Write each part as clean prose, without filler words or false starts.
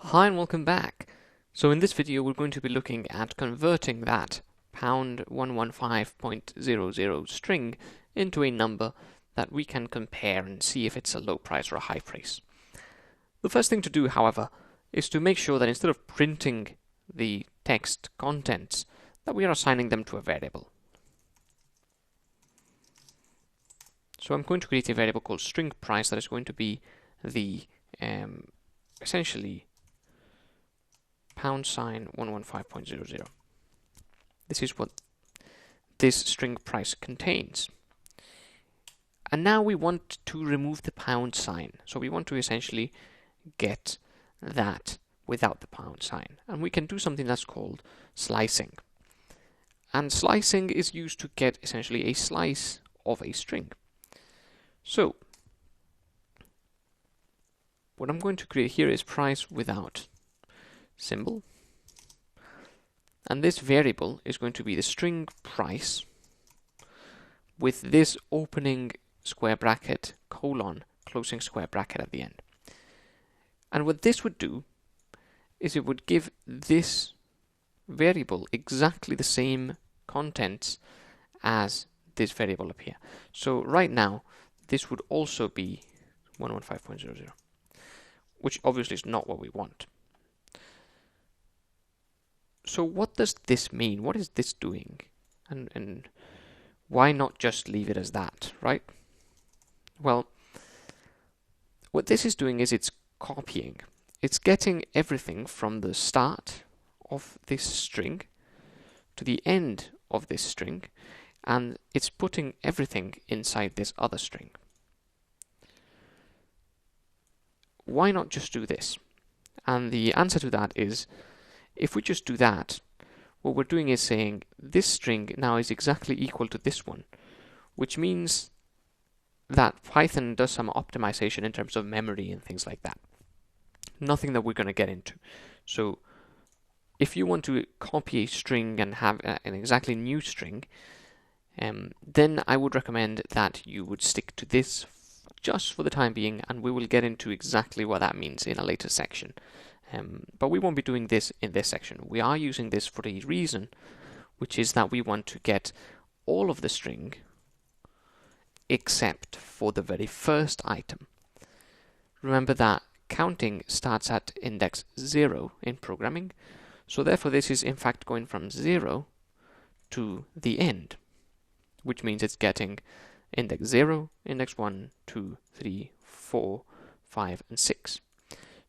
Hi and welcome back. So in this video we're going to be looking at converting that £115.00 string into a number that we can compare and see if it's a low price or a high price. The first thing to do, however, is to make sure that instead of printing the text contents, that we are assigning them to a variable. So I'm going to create a variable called string price that is going to be the essentially £115.00. This is what this string price contains. And now we want to remove the pound sign. So we want to essentially get that without the pound sign. And we can do something that's called slicing. And slicing is used to get essentially a slice of a string. So what I'm going to create here is price without symbol, and this variable is going to be the string price with this opening square bracket colon closing square bracket at the end. And what this would do is it would give this variable exactly the same contents as this variable up here. So right now this would also be 115.00, which obviously is not what we want. So what does this mean? What is this doing? And why not just leave it as that, right? Well, what this is doing is it's copying. It's getting everything from the start of this string to the end of this string, and it's putting everything inside this other string. Why not just do this? And the answer to that is, if we just do that, what we're doing is saying this string now is exactly equal to this one, which means that Python does some optimization in terms of memory and things like that. Nothing that we're going to get into. So if you want to copy a string and have an exactly new string, then I would recommend that you would stick to this just for the time being, and we will get into exactly what that means in a later section. But we won't be doing this in this section. We are using this for a reason, which is that we want to get all of the string except for the very first item. Remember that counting starts at index 0 in programming, so therefore this is in fact going from 0 to the end, which means it's getting index 0, index 1, 2, 3, 4, 5, and 6.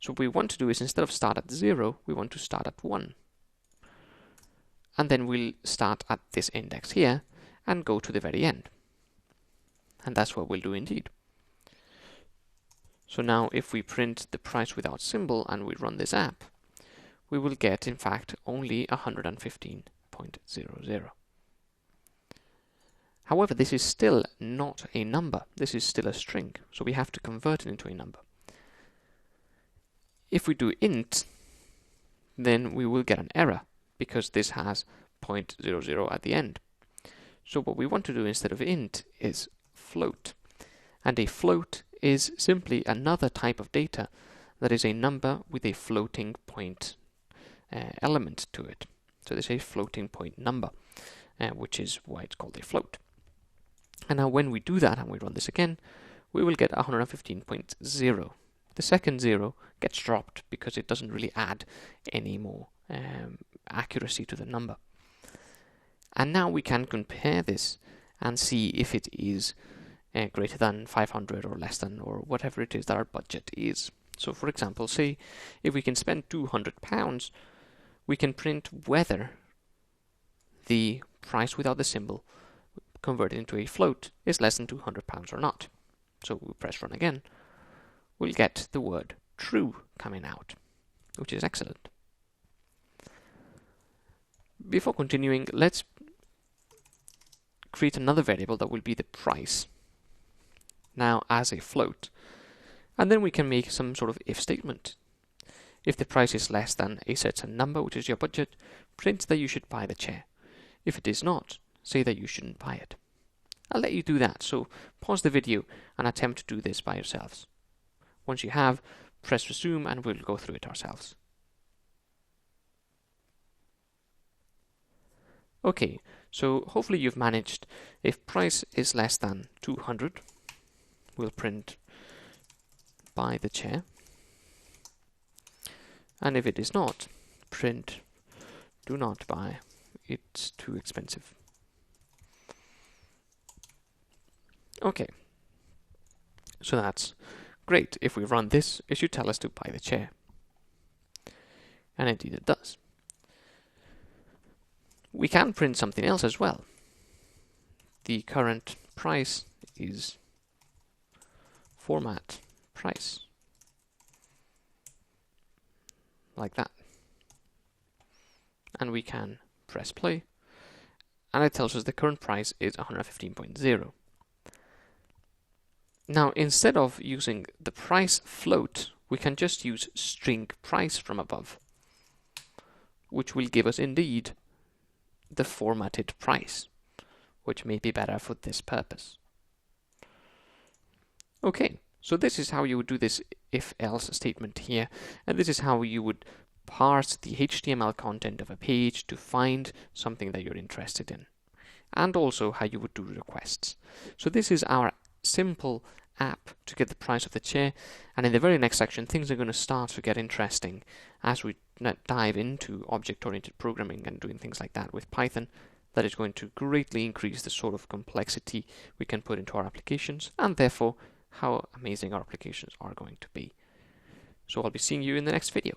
So what we want to do is, instead of start at 0, we want to start at 1. And then we'll start at this index here and go to the very end. And that's what we'll do indeed. So now if we print the price without symbol and we run this app, we will get in fact only 115.00. However, this is still not a number. This is still a string, so we have to convert it into a number. If we do int, then we will get an error because this has 0.00 at the end. So what we want to do instead of int is float. And a float is simply another type of data that is a number with a floating point element to it. So this is a floating point number, which is why it's called a float. And now when we do that and we run this again, we will get 115.0. The second 0 gets dropped because it doesn't really add any more accuracy to the number. And now we can compare this and see if it is greater than 500 or less than, or whatever it is that our budget is. So for example, say if we can spend £200, we can print whether the price without the symbol converted into a float is less than £200 or not. So we press run again. We'll get the word true coming out, which is excellent. Before continuing, let's create another variable that will be the price, now as a float, and then we can make some sort of if statement. If the price is less than a certain number, which is your budget, print that you should buy the chair. If it is not, say that you shouldn't buy it. I'll let you do that, so pause the video and attempt to do this by yourselves. Once you have, press resume and we'll go through it ourselves. Okay, so hopefully you've managed, if price is less than 200, we'll print buy the chair. And if it is not, print do not buy, it's too expensive. Okay, so that's great. If we run this, it should tell us to buy the chair. And indeed it does. We can print something else as well. The current price is format price. Like that. And we can press play. And it tells us the current price is 115.0. Now, instead of using the price float, we can just use string price from above, which will give us indeed the formatted price, which may be better for this purpose. Okay, so this is how you would do this if-else statement here, and this is how you would parse the HTML content of a page to find something that you're interested in, and also how you would do requests. So this is our simple app to get the price of the chair, and in the very next section things are going to start to get interesting as we dive into object-oriented programming and doing things like that with Python. That is going to greatly increase the sort of complexity we can put into our applications, and therefore how amazing our applications are going to be. So I'll be seeing you in the next video.